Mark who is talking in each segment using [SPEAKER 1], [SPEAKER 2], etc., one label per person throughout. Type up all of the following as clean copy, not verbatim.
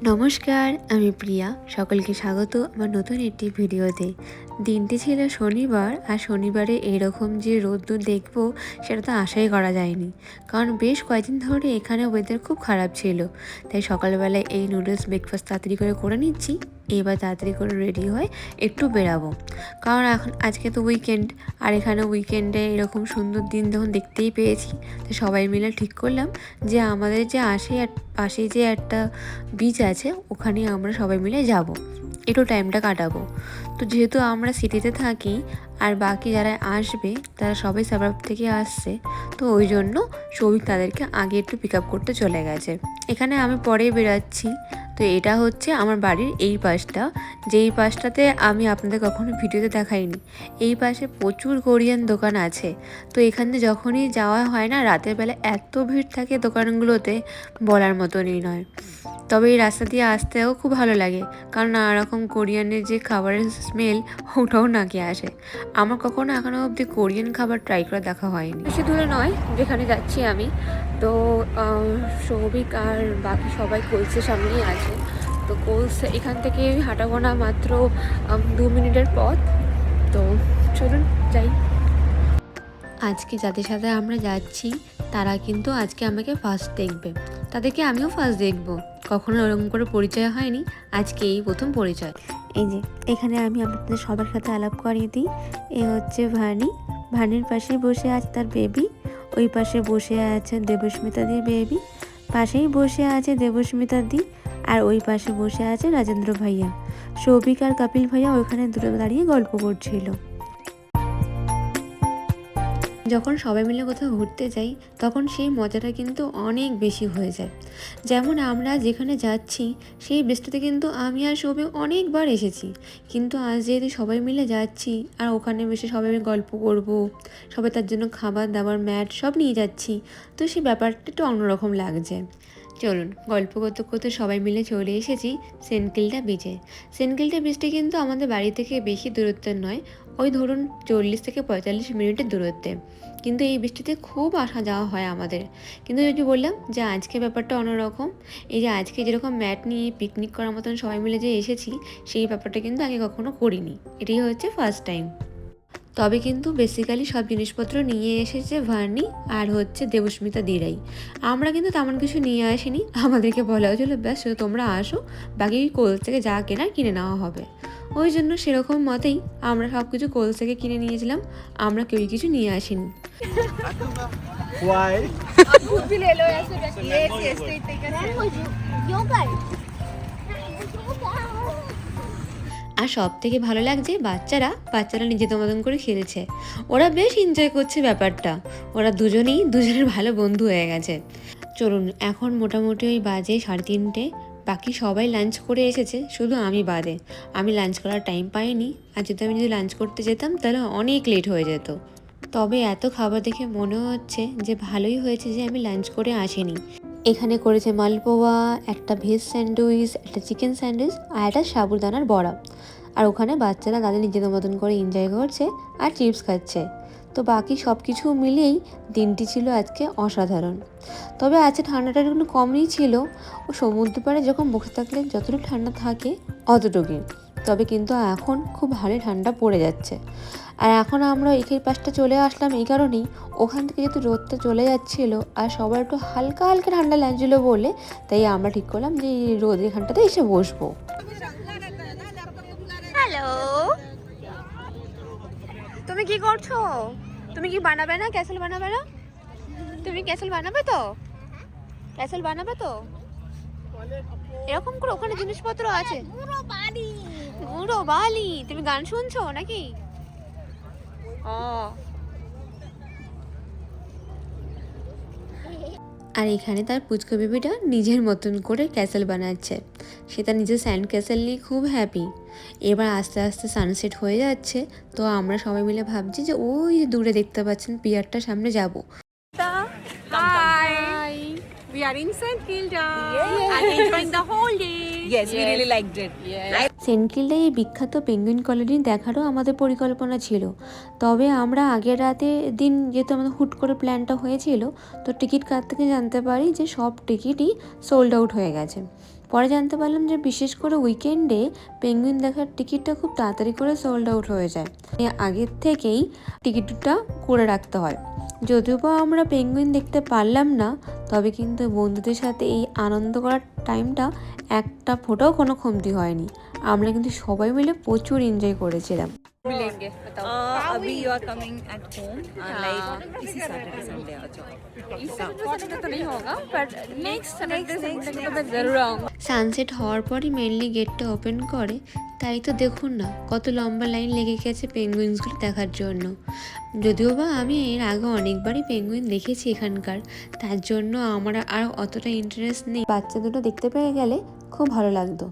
[SPEAKER 1] নমস্কার, আমি প্রিয়া। সকলকে স্বাগত আমার নতুন একটি ভিডিওতে। দিনটি ছিল শনিবার, আর শনিবারে এরকম যে রোদ্দুর দেখব সেটা তো আশাই করা যায়নি। কারণ বেশ কয়েকদিন ধরে এখানে ওয়েদার খুব খারাপ ছিল। তাই সকালবেলায় এই নুডলস ব্রেকফাস্ট তাড়াতাড়ি করে নিচ্ছি। এবার তাড়াতাড়ি করে রেডি হয়ে একটু বেরাবো। কারণ এখন আজকে তো উইকেন্ড, আর এখানে উইকেন্ডে এরকম সুন্দর দিন যখন দেখতেই পেয়েছি, তো সবাই মিলে ঠিক করলাম যে আমাদের যে পাশেই যে একটা বিচ আছে, ওখানে আমরা সবাই মিলে যাব, একটু টাইমটা কাটাবো। তো যেহেতু আমরা সিটিতে থাকি আর বাকি যারা আসবে তারা সবাই সাবাব থেকে আসছে, তো ওই জন্য সৌভিক তাদেরকে আগে একটু পিক আপ করতে চলে গেছে। এখানে আমি পরে বেরাচ্ছি। তো এটা হচ্ছে আমার বাড়ির এই পাশটা, যেই পাশটাতে আমি আপনাদের কখনো ভিডিওতে দেখাইনি। এই পাশে প্রচুর কোরিয়ান দোকান আছে। তো এখানে যখনই যাওয়া হয় না, রাতের বেলা এত ভিড় থাকে দোকানগুলোতে, বলার মতনই নয়। তবে এই রাস্তা দিয়ে আসতেও খুব ভালো লাগে, কারণ নানা রকম কোরিয়ানের যে খাবারের স্মেল, ওটাও নাকি আসে। আমার কখনো এখনও অবধি কোরিয়ান খাবার ট্রাই করে দেখা হয়নি। বেশি দূরে নয় যেখানে যাচ্ছি আমি। তো সৌভিক আর বাকি সবাই কোলসের সামনেই আছে। তো কোলস এখান থেকে হাঁটা গোনা মাত্র 2 মিনিটের পথ। তো চলুন যাই। আজকে যাদের সাথে আমরা যাচ্ছি তারা কিন্তু আজকে আমাকে ফার্স্ট দেখবে, তাদেরকে আমিও ফার্স্ট দেখব। কখনো ওরকম করে পরিচয় হয়নি, আজকে এই প্রথম পরিচয়। এই যে এখানে আমি আপনাদের সবার সাথে আলাপ করিয়ে দিই। এ হচ্ছে ভানি। ভানির পাশেই বসে আছে তার বেবি। ওই পাশে বসে আছে দেবস্মিতা দির বেবি। পাশেই বসে আছে দেবস্মিতা দি। আর ওই পাশে বসে আছে রাজেন্দ্র ভাইয়া। সৌভিক আর কপিল ভাইয়া ওইখানে দুটো দাঁড়িয়ে গল্প করছিল। যখন সবাই মিলে কোথাও ঘুরতে যাই তখন সেই মজাটা কিন্তু অনেক বেশি হয়ে যায়। যেমন আমরা যেখানে যাচ্ছি সেই বেসটাতে কিন্তু আমি আর সৌভিক অনেকবার এসেছি, কিন্তু আজ যেহেতু সবাই মিলে যাচ্ছি আর ওখানে বসে সবাই মিলে গল্প করব, সবাই তার জন্য খাবার দাবার ম্যাট সব নিয়ে যাচ্ছি, তো সেই ব্যাপারটা একটু অন্যরকম লাগছে। চলুন, গল্প করতে করতে সবাই মিলে চলে এসেছি সেন্টকিল্ডা বিচে। সেন্টকিল্ডা বিচটা কিন্তু আমাদের বাড়ি থেকে বেশি দূরত্বের নয়, ওই ধরুন 40 থেকে 45 মিনিটের দূরত্বে। কিন্তু এই বৃষ্টিতে খুব আসা যাওয়া হয় আমাদের। কিন্তু যদি বললাম যে আজকে ব্যাপারটা অন্যরকম, এই যে আজকে যেরকম ম্যাট নিয়ে পিকনিক করার মতন সবাই মিলে যে এসেছি, সেই ব্যাপারটা কিন্তু আগে কখনো করিনি, এটাই হচ্ছে ফার্স্ট টাইম। তবে কিন্তু বেসিক্যালি সব জিনিসপত্র নিয়ে এসেছে ভার্নি আর হচ্ছে দেবস্মিতা দিরাই। আমরা কিন্তু তেমন কিছু নিয়ে আসিনি, আমাদেরকে বলা হয়েছিল ব্যাস তোমরা আসো, বাকি কোল থেকে যা কেনার কিনে নেওয়া হবে। ওই জন্য সেরকম মতেই আমরা সব কিছু কোল থেকে কিনে নিয়েছিলাম, আমরা কেউই কিছু নিয়ে আসিনি। আর সব থেকে ভালো লাগছে বাচ্চারা নিজেদের মতন করে খেলছে, ওরা বেশ এনজয় করছে ব্যাপারটা। ওরা দুজনের ভালো বন্ধু হয়ে গেছে। চলুন, এখন মোটামুটি ওই বাজে 3:30। বাকি সবাই লাঞ্চ করে এসেছে, শুধু আমি বাদে। আমি লাঞ্চ করার টাইম পাইনি, আর যদি লাঞ্চ করতে যেতাম তাহলে অনেক লেট হয়ে যেত। তবে এত খাবার দেখে মনে হচ্ছে যে ভালোই হয়েছে যে আমি লাঞ্চ করে আসিনি। এখানে করেছে মালপোয়া, একটা ভেজ স্যান্ডউইচ, একটা চিকেন স্যান্ডউইচ আর একটা সাবুদানার বড়া। আর ওখানে বাচ্চারা তাদের নিজেদের মতন করে এনজয় করছে আর চিপস খাচ্ছে। তো বাকি সব কিছু মিলিয়েই দিনটি ছিল আজকে অসাধারণ। তবে আজকে ঠান্ডাটা একটু কমই ছিল। ও সমুদ্র পাড়ে যখন বসে থাকলে যতটুকু ঠান্ডা থাকে অতটুকুই। তবে কিন্তু এখন খুব ভালো ঠান্ডা পড়ে যাচ্ছে। আর এখন আমরা এখানে পাশটা চলে আসলাম এই কারণেই, ওখান থেকে যেহেতু রোদটা চলে যাচ্ছিলো আর সবার একটু হালকা হালকা ঠান্ডা লাগছিলো বলে, তাই আমরা ঠিক করলাম যে রোদ এখানটাতে এসে বসবো। হ্যালো, তুমি কি করছো? তুমি কি বানাবে না? ক্যাসেল বানাবে না? তুমি ক্যাসেল বানাবে তো? ক্যাসেল বানাবে তো? এরকম করে ওখানে জিনিসপত্র আছে। গুঁড়ো বালি। তুমি গান শুনছো নাকি? আর এখানে তার পুচকো বেবিটা নিজের মতন করে ক্যাসেল বানাচ্ছে, সে তার নিজের স্যান্ড ক্যাসেল নিয়ে খুব হ্যাপি। এবার আস্তে আস্তে সানসেট হয়ে যাচ্ছে, তো আমরা সবাই মিলে ভাবছি যে ওই দূরে দেখতে পাচ্ছেন পিয়ারটা, সামনে যাব।
[SPEAKER 2] Hi. We are in St. Kilda and enjoying the whole day.
[SPEAKER 3] Yes, we really liked it.
[SPEAKER 2] Yes.
[SPEAKER 1] সেন্টকিল্ডায় এই বিখ্যাত পেঙ্গুইন কলোনি দেখারও আমাদের পরিকল্পনা ছিল। তবে আমরা আগের দিন যেহেতু আমাদের হুট করে প্ল্যানটা হয়েছিল, তো টিকিট কাটতে থেকে জানতে পারি যে সব টিকিটই সোল্ড আউট হয়ে গেছে। পরে জানতে পারলাম যে বিশেষ করে উইকেন্ডে পেঙ্গুইন দেখার টিকিটটা খুব তাড়াতাড়ি করে সোল্ড আউট হয়ে যায়, আগের থেকেই টিকিটটা করে রাখতে হয়। যদিও বা আমরা পেঙ্গুইন দেখতে পারলাম না, তবে কিন্তু বন্ধুদের সাথে এই আনন্দ করার টাইমটা একটা ফোটাও কোনো কমতি হয়নি। আমরা কিন্তু সবাই মিলে প্রচুর এনজয় করেছিলাম।
[SPEAKER 2] मिलेंगे बताओ।
[SPEAKER 3] अभी you are coming at home like इसी सैटरडे संडे आ जाओ।
[SPEAKER 2] इस सैटरडे तो नहीं होगा बट नेक्स्ट सैटरडे संडे तो मैं जरूर आऊँगा।
[SPEAKER 1] সানসেট হওয়ার পরই মেনলি গেটটা ওপেন করে, তাই তো দেখুন না কত লম্বা লাইন লেগে গেছে পেঙ্গুইনসগুলো দেখার জন্য। যদিও বা আমি এর আগে অনেকবারই পেঙ্গুইন দেখেছি এখানকার, তার জন্য আমার আর অতটা ইন্টারেস্ট নেই। বাচ্চা দুটো দেখতে পেয়ে গেলে খুব ভালো লাগতো।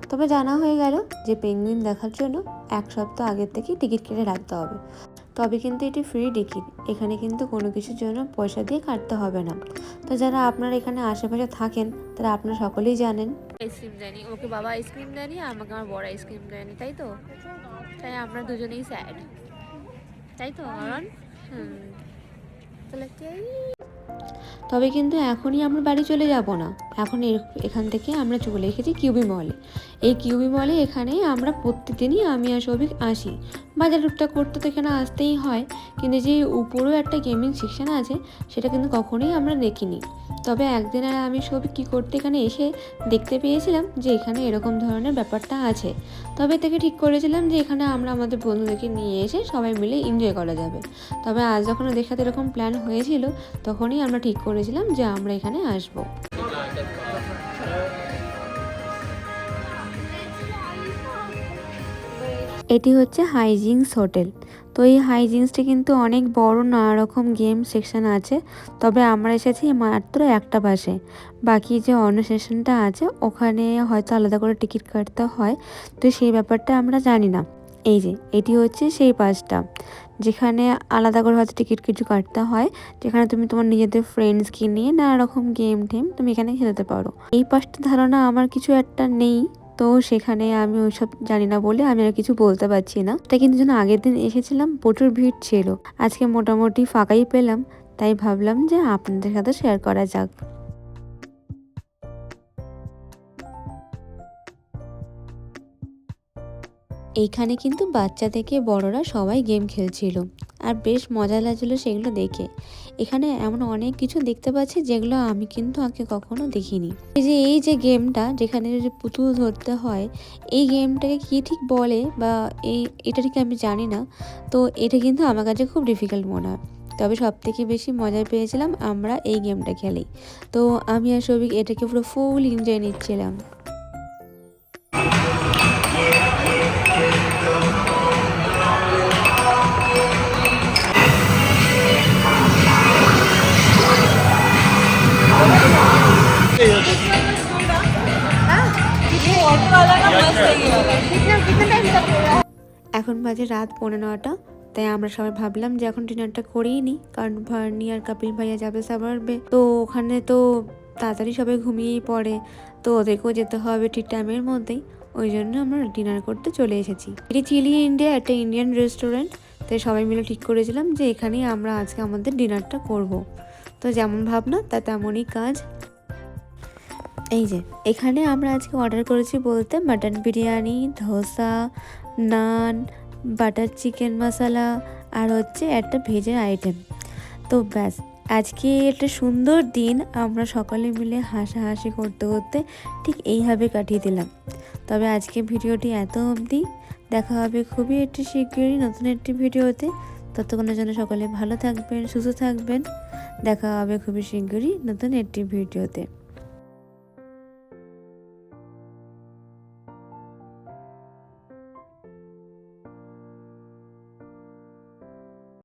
[SPEAKER 1] তবে জানা হয়ে গেল যে পেঙ্গুইন দেখার জন্য 1 সপ্তাহ আগের থেকে টিকিট কেটে রাখতে হবে। তবে কিন্তু এটি ফ্রি টিকিট, এখানে কিন্তু কোনো কিছুর জন্য পয়সা দিয়ে কাটতে হবে না। তো যারা আপনারা এখানে আশেপাশে থাকেন তারা আপনারা সকলেই জানেন।
[SPEAKER 2] আইসক্রিম দেয়নি, ওকে বাবা আইসক্রিম দেয়নি, আমাকে আমার বড় আইসক্রিম দেয়নি, তাই তো? তাই আমরা দুজনেই স্যাড, তাই তো অরণ? তাহলে
[SPEAKER 1] তবে কিন্তু এখনই আমরা বাড়ি চলে যাব না, এখন এখান থেকে আমরা চলে এসেছি কিউবি মলে। এই কিউবি মলে এখানে আমরা প্রত্যেকদিনই আমি আর সৌভিক আসি। বাজার টুকটাক করতে তো এখানে আসতেই হয়, কিন্তু যে উপরেও একটা গেমিং সেকশন আছে সেটা কিন্তু কখনোই আমরা দেখিনি। তবে একদিন আর আমি সৌভিক কী করতে এখানে এসে দেখতে পেয়েছিলাম যে এখানে এরকম ধরনের ব্যাপারটা আছে। তবে থেকে ঠিক করেছিলাম যে এখানে আমরা আমাদের বন্ধুদেরকে নিয়ে এসে সবাই মিলে এনজয় করা যাবে। তবে আজ যখন ওদের সাথে এরকম প্ল্যান হয়েছিল তখনই আমরা ঠিক করেছিলাম যে আমরা এখানে আসবো। এটি হচ্ছে হাইজিংস হোটেল। তো এই হাইজিংসটি কিন্তু অনেক বড়, নানা রকম গেম সেকশন আছে। তবে আমরা এসেছি মাত্র একটা পাশে, বাকি যে অন্য সেকশনটা আছে ওখানে হয়তো আলাদা করে টিকিট কাটতে হয়, তো সেই ব্যাপারটা আমরা জানি না। এই যে এটি হচ্ছে সেই পাশটা যেখানে আলাদা করে হয়তো টিকিট কিছু কাটতে হয়, যেখানে তুমি তোমার নিজেদের ফ্রেন্ডসকে নিয়ে নানা রকম গেম তুমি এখানে খেলতে পারো। এই পাশটা ধারণা আমার কিছু একটা নেই, তো সেখানে আমি ওইসব জানি না বলে আমি আর কিছু বলতে পারছি না। তাই কিন্তু যেন আগের দিন এসেছিলাম প্রচুর ভিড় ছিল, আজকে মোটামুটি ফাঁকাই পেলাম, তাই ভাবলাম যে আপনাদের সাথে শেয়ার করা যাক। এইখানে কিন্তু বাচ্চা থেকে বড়রা সবাই গেম খেলছিল, আর বেশ মজা লাগছিলো সেগুলো দেখে। এখানে এমন অনেক কিছু দেখতে পাচ্ছি যেগুলো আমি কিন্তু আগে কখনো দেখিনি। এই যে গেমটা যেখানে যে পুতুল ধরতে হয়, এই গেমটাকে কি ঠিক বলে বা এটা ঠিক আমি জানি না। তো এটা কিন্তু আমার কাছে খুব ডিফিকাল্ট মনে হয়। তবে সব থেকে বেশি মজা পেয়েছিলাম আমরা এই গেমটা খেলেই। তো আমি আর সৌভিক এটাকে পুরো ফুল এনজয় নিচ্ছিলাম। এখন বাজে রাত 9:15, তাই আমরা সবাই ভাবলাম যে এখন ডিনারটা করেই নিই, কারণ ভার্নি আর কপিল ভাইয়া যাবে সাবারবে। তো ওখানে তো তাড়াতাড়ি সবাই ঘুমিয়েই পড়ে, তো ওদেরকেও যেতে হবে ঠিক টাইমের মধ্যেই। ওই জন্য আমরা ডিনার করতে চলে এসেছি। এটি চিলি ইন্ডিয়া, একটা ইন্ডিয়ান রেস্টুরেন্ট। তাই সবাই মিলে ঠিক করেছিলাম যে এখানেই আমরা আজকে আমাদের ডিনারটা করব। তো যেমন ভাবনা তা তেমনই কাজ। এই যে এখানে আমরা আজকে অর্ডার করেছি বলতে মাটন বিরিয়ানি, ধোসা, নান, বাটার চিকেন মশলা আর হচ্ছে একটা ভেজের আইটেম। তো ব্যাস, আজকে একটা সুন্দর দিন আমরা সকলে মিলে হাসাহাসি করতে করতে ঠিক এইভাবে কাটিয়ে দিলাম। তবে আজকে ভিডিওটি এত অবধি, দেখা হবে খুবই একটি শীঘ্রই নতুন একটি ভিডিওতে। ততক্ষণের জন্য সকলে ভালো থাকবেন, সুস্থ থাকবেন। দেখা হবে খুবই শীঘ্রই নতুন একটি ভিডিওতে।